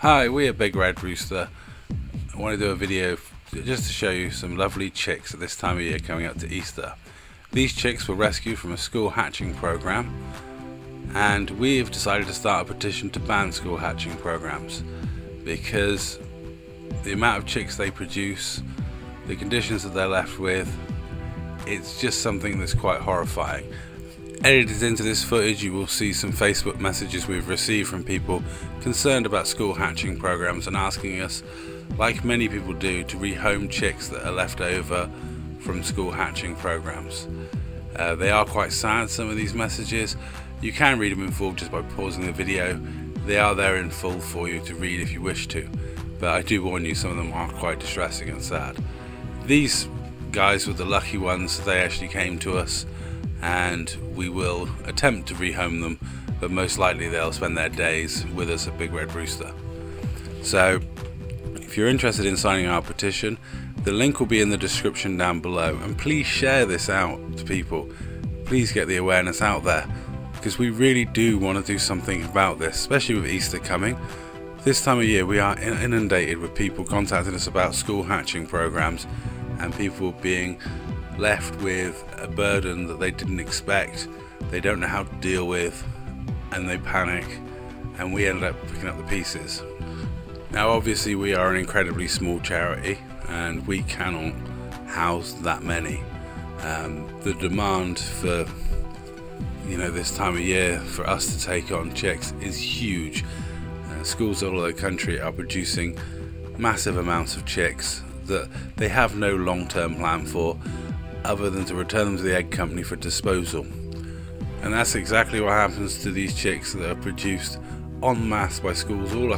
Hi, we're Big Red Rooster. I want to do a video just to show you some lovely chicks at this time of year coming up to Easter. These chicks were rescued from a school hatching program, and we've decided to start a petition to ban school hatching programs because the amount of chicks they produce, the conditions that they're left with, it's just something that's quite horrifying. Edited into this footage you will see some Facebook messages we've received from people concerned about school hatching programs and asking us, like many people do, to rehome chicks that are left over from school hatching programs. They are quite sad, some of these messages. You can read them in full just by pausing the video. They are there in full for you to read if you wish to, but I do warn you, some of them are quite distressing and sad. These guys were the lucky ones. They actually came to us, and we will attempt to rehome them, but most likely they'll spend their days with us at Big Red Rooster. So if you're interested in signing our petition, the link will be in the description down below, and please share this out to people. Please get the awareness out there, because we really do want to do something about this, especially with Easter coming. This time of year we are inundated with people contacting us about school hatching programs and people being left with a burden that they didn't expect, they don't know how to deal with, and they panic, and we end up picking up the pieces. Now obviously we are an incredibly small charity and we cannot house that many. The demand for this time of year for us to take on chicks is huge. Schools all over the country are producing massive amounts of chicks that they have no long-term plan for, other than to return them to the egg company for disposal. And that's exactly what happens to these chicks that are produced en masse by schools all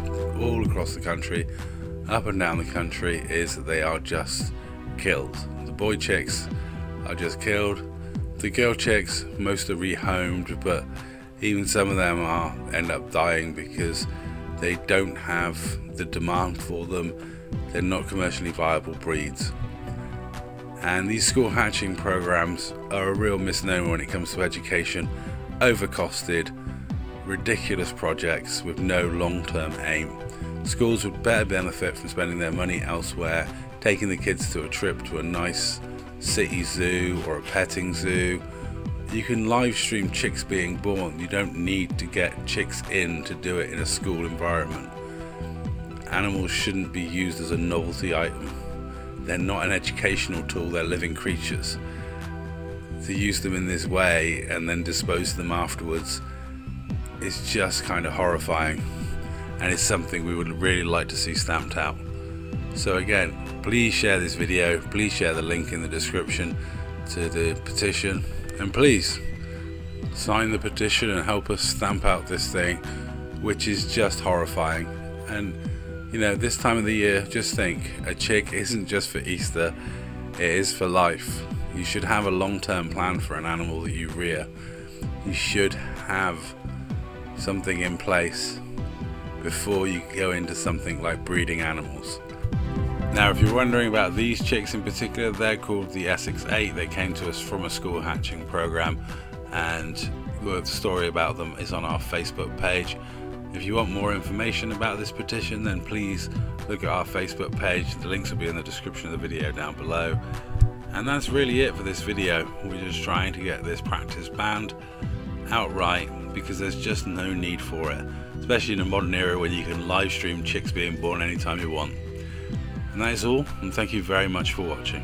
across the country, up and down the country, is that they are just killed. The boy chicks are just killed. The girl chicks, most are rehomed, but even some of them end up dying because they don't have the demand for them. They're not commercially viable breeds. And these school hatching programs are a real misnomer when it comes to education. Overcosted, ridiculous projects with no long-term aim. Schools would better benefit from spending their money elsewhere, taking the kids to a trip to a nice city zoo or a petting zoo. You can live stream chicks being born. You don't need to get chicks in to do it in a school environment. Animals shouldn't be used as a novelty item. They're not an educational tool, they're living creatures. To use them in this way and then dispose of them afterwards is just kind of horrifying, and it's something we would really like to see stamped out. So again, please share this video, please share the link in the description to the petition, and please sign the petition and help us stamp out this thing, which is just horrifying. And this time of the year, just think, a chick isn't just for Easter, it is for life. You should have a long-term plan for an animal that you rear. You should have something in place before you go into something like breeding animals. Now if you're wondering about these chicks in particular, they're called the Essex 8. They came to us from a school hatching program, and the story about them is on our Facebook page. If you want more information about this petition, then please look at our Facebook page. The links will be in the description of the video down below. And that's really it for this video. We're just trying to get this practice banned outright because there's just no need for it, especially in a modern era when you can live stream chicks being born anytime you want. And that is all, and thank you very much for watching.